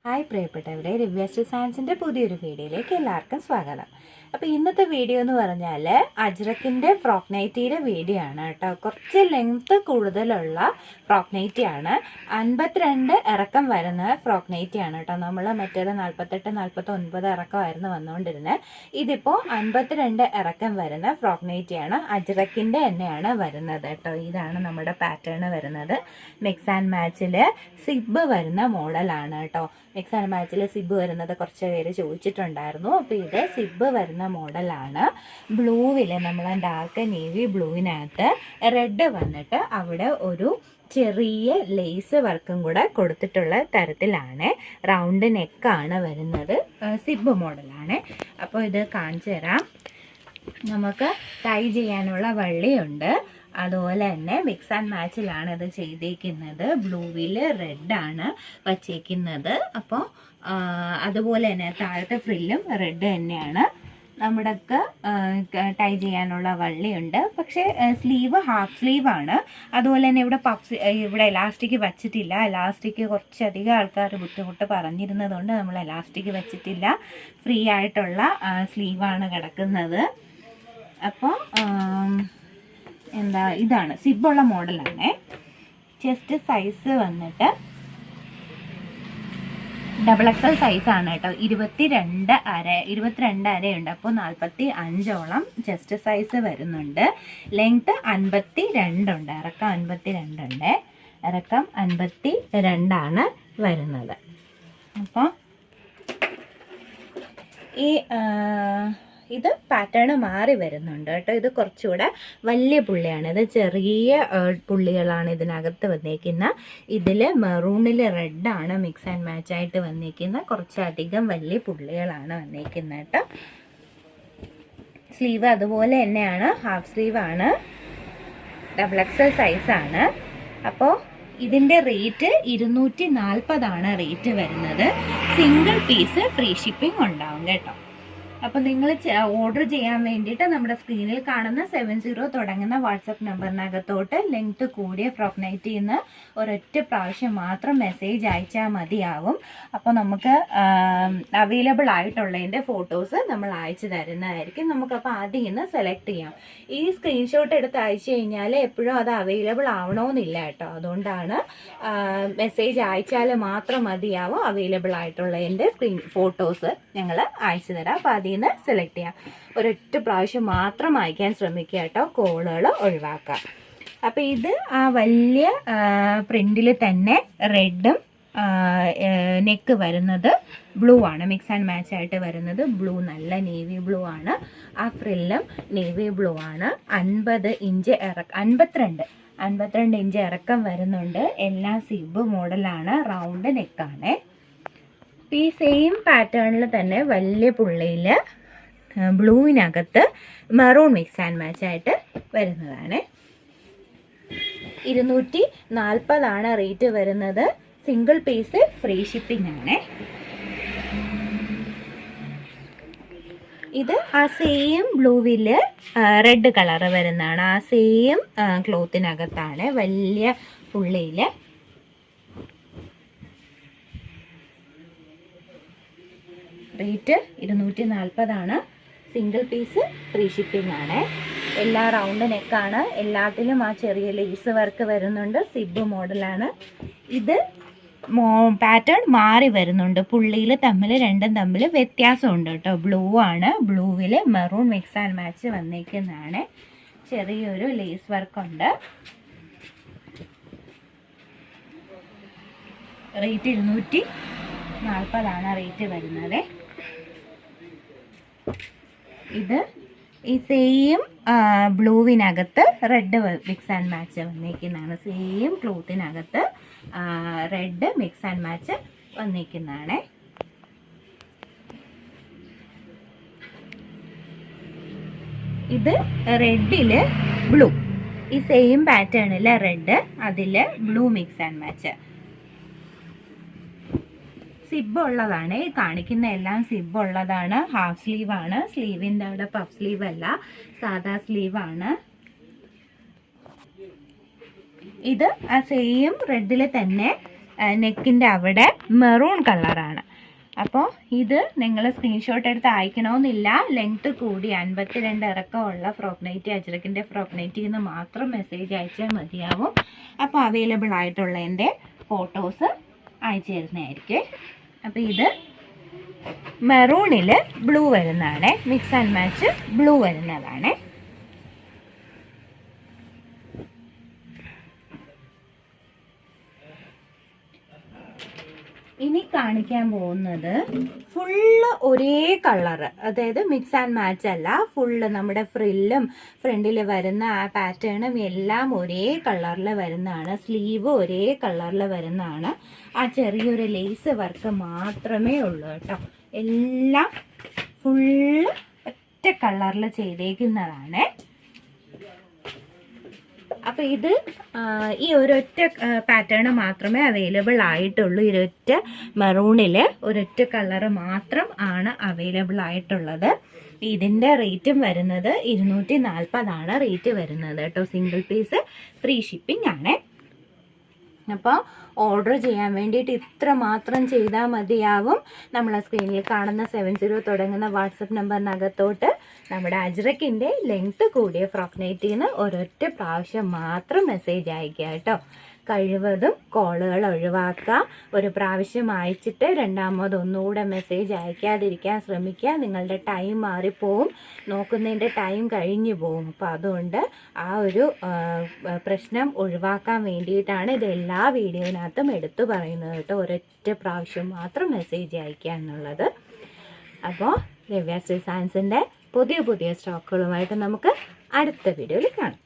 Hi പ്രിയപ്പെട്ടവരെ, റിവ്യസ് സയൻസിൻ്റെ പുതിയൊരു വീഡിയോയിലേക്ക് എല്ലാവർക്കും സ്വാഗതം. അപ്പോൾ ഇന്നത്തെ വീഡിയോ എന്ന് പറഞ്ഞാൽ അജ്രക്കിൻ്റെ ഫ്രോക്ക് നൈറ്റിയുടെ വീഡിയോ ആണ് കേട്ടോ. കുറച്ച് ലെങ്ത്ത് കൂടുതലുള്ള ഫ്രോക്ക് നൈറ്റിയാണ്. 52 ഇറക്കം വരുന്ന ഫ്രോക്ക് നൈറ്റിയാണ് കേട്ടോ. നമ്മൾ മറ്റേത് 48, 49 ഇറക്കമായിരുന്നു വന്നുകൊണ്ടിരുന്നത്. ഇതിപ്പോൾ 52 ഇറക്കം വരുന്ന ഫ്രോക്ക് നൈറ്റിയാണ്. അജ്രക്കിൻ്റെ തന്നെയാണ് വരുന്നത് കേട്ടോ. ഇതാണ് നമ്മുടെ പാറ്റേൺ വരുന്നത്. മിക്സ് ആൻഡ് മാച്ചിൽ സിബ് വരുന്ന മോഡലാണ് കേട്ടോ. മിക്സ് ആൻഡ് മാച്ചിൽ സിബ് വരുന്നത് കുറച്ച് പേര് ചോദിച്ചിട്ടുണ്ടായിരുന്നു. അപ്പോൾ ഇത് സിബ് വരുന്ന മോഡലാണ്. ബ്ലൂവിൽ നമ്മൾ ഡാർക്ക് നേവി ബ്ലൂവിനകത്ത് റെഡ് വന്നിട്ട് അവിടെ ഒരു ചെറിയ ലേസ് വർക്കും കൂടെ കൊടുത്തിട്ടുള്ള തരത്തിലാണ്. റൗണ്ട് നെക്കാണ് വരുന്നത്. സിബ് മോഡലാണ്. അപ്പോൾ ഇത് കാണിച്ചു തരാം. നമുക്ക് ടൈ ചെയ്യാനുള്ള വള്ളിയുണ്ട്. അതുപോലെ തന്നെ മിക്സ് ആൻഡ് മാച്ചിലാണ് ഇത് ചെയ്തേക്കുന്നത്. ബ്ലൂവിൽ റെഡാണ് വച്ചേക്കുന്നത്. അപ്പോൾ അതുപോലെ തന്നെ താഴത്തെ ഫ്രില്ലും റെഡ് തന്നെയാണ്. നമ്മുടെയൊക്കെ ടൈ ചെയ്യാനുള്ള വള്ളിയുണ്ട്. പക്ഷേ സ്ലീവ് ഹാഫ് സ്ലീവാണ്. അതുപോലെ തന്നെ ഇവിടെ എലാസ്റ്റിക് വച്ചിട്ടില്ല. എലാസ്റ്റിക് കുറച്ചധികം ആൾക്കാർ ബുദ്ധിമുട്ട് പറഞ്ഞിരുന്നതുകൊണ്ട് നമ്മൾ എലാസ്റ്റിക് വച്ചിട്ടില്ല. ഫ്രീ ആയിട്ടുള്ള സ്ലീവാണ് കിടക്കുന്നത്. അപ്പോൾ ഇതാണ് സിബുള്ള മോഡലാണ്. ചെസ്റ്റ് സൈസ് വന്നിട്ട് XXL സൈസാണ് കേട്ടോ. 22 അരയുണ്ട്. അപ്പോൾ 45ഓളം ചെസ്റ്റ് സൈസ് വരുന്നുണ്ട്. ലെങ്ത്ത് 52 ഉണ്ട്. ഇറക്കം 52 ഉണ്ട്. ഇറക്കം 52 വരുന്നത്. അപ്പോൾ ഇത് പാറ്റേൺ മാറി വരുന്നുണ്ട് കേട്ടോ. ഇത് കുറച്ചുകൂടെ വലിയ പുള്ളിയാണ്. ഇത് ചെറിയ പുള്ളികളാണ് ഇതിനകത്ത് വന്നേക്കുന്ന. ഇതിൽ മെറൂണിൽ റെഡാണ് മിക്സ് ആൻഡ് മാച്ച് ആയിട്ട് വന്നേക്കുന്ന. കുറച്ചധികം വലിയ പുള്ളികളാണ് വന്നേക്കുന്നത് കേട്ടോ. സ്ലീവ് അതുപോലെ തന്നെയാണ്. ഹാഫ് സ്ലീവാണ്. XXL സൈസാണ്. അപ്പോൾ ഇതിൻ്റെ റേറ്റ് 240 റേറ്റ് വരുന്നത്. സിംഗിൾ പീസ് ഫ്രീ ഷിപ്പിംഗ് ഉണ്ടാവും കേട്ടോ. അപ്പോൾ നിങ്ങൾ ഓർഡർ ചെയ്യാൻ വേണ്ടിയിട്ട് നമ്മുടെ സ്ക്രീനിൽ കാണുന്ന 70 തുടങ്ങുന്ന വാട്സപ്പ് നമ്പറിനകത്തോട്ട് ലെങ്ത്ത് കൂടിയ ഫ്രോക്ക് നൈറ്റിൽ നിന്ന് ഒരൊറ്റ പ്രാവശ്യം മാത്രം മെസ്സേജ് അയച്ചാൽ മതിയാവും. അപ്പോൾ നമുക്ക് അവൈലബിൾ ആയിട്ടുള്ളതിൻ്റെ ഫോട്ടോസ് നമ്മൾ അയച്ചു തരുന്നതായിരിക്കും. നമുക്കപ്പോൾ അതിൽ നിന്ന് സെലക്ട് ചെയ്യാം. ഈ സ്ക്രീൻഷോട്ട് എടുത്ത് അയച്ചു കഴിഞ്ഞാൽ എപ്പോഴും അത് അവൈലബിൾ ആവണമെന്നില്ല കേട്ടോ. അതുകൊണ്ടാണ് മെസ്സേജ് അയച്ചാൽ മാത്രം മതിയാവും. അവൈലബിൾ ആയിട്ടുള്ളതിൻ്റെ ഫോട്ടോസ് ഞങ്ങൾ അയച്ചു തരാം. അപ്പോൾ അതിൽ നിന്ന് സെലക്ട് ചെയ്യാം. ഒരൊറ്റ പ്രാവശ്യം മാത്രം അയക്കാൻ ശ്രമിക്കുക കേട്ടോ. കോളുകൾ ഒഴിവാക്കാം. അപ്പോൾ ഇത് ആ വലിയ പ്രിന്റിൽ തന്നെ റെഡും നെക്ക് വരുന്നത് ബ്ലൂ ആണ്. മിക്സ് ആൻഡ് മാച്ച് ആയിട്ട് വരുന്നത് ബ്ലൂ, നല്ല നേവി ബ്ലൂ ആണ്. ആ ഫ്രില്ലും നേവി ബ്ലൂ ആണ്. 50 ഇഞ്ച് 52 ഇഞ്ച് ഇറക്കം വരുന്നുണ്ട്. എല്ലാം സിബ് മോഡലാണ്. റൗണ്ട് നെക്കാണ്. ഈ സെയിം പാറ്റേണിൽ തന്നെ വലിയ പുള്ളിയിൽ ബ്ലൂവിനകത്ത് മെറൂൺ മിക്സ് ആൻഡ് മാച്ച് ആയിട്ട് വരുന്നതാണ്. 240 റേറ്റ് വരുന്നത്. സിംഗിൾ പീസ് ഫ്രീ ഷിപ്പിംഗ് ആണ്. ഇത് ആ സെയിം ബ്ലൂവിൽ റെഡ് കളർ വരുന്നതാണ്. ആ സെയിം ക്ലോത്തിനകത്താണ് വലിയ പുള്ളിയിൽ. Rate 240. Single piece free shipping ആണ്. എല്ലാ റൗണ്ട് നെക്കാണ്. എല്ലാത്തിലും ആ ചെറിയ ലേസ് വർക്ക് വരുന്നുണ്ട്. സിബ് മോഡലാണ്. ഇത് പാറ്റേൺ മാറി വരുന്നുണ്ട്. പുള്ളിയിൽ രണ്ടും തമ്മിൽ വ്യത്യാസമുണ്ട് കേട്ടോ. ബ്ലൂ ആണ്. ബ്ലൂവിൽ മെറൂൺ മിക്സ് ആൻഡ് മാച്ച് വന്നേക്കുന്നതാണ്. ചെറിയൊരു ലേസ് വർക്കുണ്ട്. റേറ്റ് 240 റേറ്റ് വരുന്നത്. ഇത് ഈ സെയിം ബ്ലൂവിനകത്ത് റെഡ് മിക്സ് ആൻഡ് മാച്ച് വന്നിരിക്കുന്നതാണ്. സെയിം ക്ലോത്തിനകത്ത് റെഡ് മിക്സ് ആൻഡ് മാച്ച് വന്നിരിക്കുന്നതാണ്. ഇത് റെഡിൽ ബ്ലൂ. ഈ സെയിം പാറ്റേണിൽ റെഡ്, അതിൽ blue mix and match. Zip ഉള്ളതാണ്. കാണിക്കുന്ന എല്ലാം സിബ് ഉള്ളതാണ്. ഹാഫ് സ്ലീവ് ആണ്. സ്ലീവിൻ്റെ അവിടെ പഫ് സ്ലീവ് അല്ല, സാധാ സ്ലീവ് ആണ്. ഇത് ആ സെയിം റെഡിൽ തന്നെ നെക്കിൻ്റെ അവിടെ മെറൂൺ കളറാണ്. അപ്പോൾ ഇത് നിങ്ങൾ സ്ക്രീൻഷോട്ട് എടുത്ത് അയക്കണമെന്നില്ല. ലെങ്ത്ത് കൂടി 52 ഇറക്കമുള്ള ഫ്രോക്ക് നൈറ്റി, അജ്രക്കിൻ്റെ ഫ്രോക്ക് നൈറ്റി എന്ന് മാത്രം മെസ്സേജ് അയച്ചാൽ മതിയാവും. അപ്പോൾ അവൈലബിൾ ആയിട്ടുള്ള എൻ്റെ ഫോട്ടോസ് അയച്ചു തരുന്നതായിരിക്കും. അപ്പോൾ ഇത് മെറൂണിൽ ബ്ലൂ വരുന്നതാണ്, മിക്സ് ആൻഡ് മാച്ച് ബ്ലൂ വരുന്നതാണ്. ഇനി കാണിക്കാൻ പോകുന്നത് ഫുള്ള് ഒരേ കളറ്, അതായത് മിക്സ് ആൻഡ് മാച്ച് അല്ല, ഫുള്ള് നമ്മുടെ ഫ്രില്ലും ഫ്രണ്ടിൽ വരുന്ന ആ പാറ്റേണും എല്ലാം ഒരേ കളറിൽ വരുന്നതാണ്. സ്ലീവ് ഒരേ കളറിൽ വരുന്നതാണ്. ആ ചെറിയൊരു ലേസ് വർക്ക് മാത്രമേ ഉള്ളൂ കേട്ടോ. എല്ലാം ഫുള്ള് ഒറ്റ കളറിൽ ചെയ്തേക്കുന്നതാണ്. അപ്പോൾ ഇത് ഈ ഒരൊറ്റ പാറ്റേൺ മാത്രമേ അവൈലബിൾ ആയിട്ടുള്ളൂ. ഒരൊറ്റ മെറൂണിൽ ഒരൊറ്റ കളറ് മാത്രം ആണ് അവൈലബിൾ ആയിട്ടുള്ളത്. ഇതിൻ്റെ റേറ്റും വരുന്നത് 240 റേറ്റ് വരുന്നത് കേട്ടോ. സിംഗിൾ പീസ് ഫ്രീ ഷിപ്പിംഗ് ആണ്. അപ്പോൾ ഓർഡർ ചെയ്യാൻ വേണ്ടിയിട്ട് ഇത്ര മാത്രം ചെയ്താൽ മതിയാവും. നമ്മളെ സ്ക്രീനിൽ കാണുന്ന 70 തുടങ്ങുന്ന വാട്സപ്പ് നമ്പറിനകത്തോട്ട് നമ്മുടെ അജ്രക്കിൻ്റെ ലെങ്ത്ത് കൂടിയ ഫ്രോക്ക് നൈറ്റിന്ന് ഒരൊറ്റ പ്രാവശ്യം മാത്രം മെസ്സേജ് അയക്കുക കേട്ടോ. കഴിവതും കോളുകൾ ഒഴിവാക്കുക. ഒരു പ്രാവശ്യം അയച്ചിട്ട് രണ്ടാമത് ഒന്നുകൂടെ മെസ്സേജ് അയക്കാതിരിക്കാൻ ശ്രമിക്കുക. നിങ്ങളുടെ ടൈം മാറിപ്പോവും, നോക്കുന്നതിൻ്റെ ടൈം കഴിഞ്ഞു പോവും. അപ്പോൾ അതുകൊണ്ട് ആ ഒരു പ്രശ്നം ഒഴിവാക്കാൻ വേണ്ടിയിട്ടാണ് ഇത് എല്ലാ വീഡിയോയിനകത്തും എടുത്തു പറയുന്നത് കേട്ടോ. ഒരൊറ്റ പ്രാവശ്യം മാത്രം മെസ്സേജ് അയക്കുക എന്നുള്ളത്. അപ്പോൾ ദിവ്യാസ് ഡിസൈൻസിൻ്റെ പുതിയ സ്റ്റോക്കുകളുമായിട്ട് നമുക്ക് അടുത്ത വീഡിയോയിൽ കാണാം.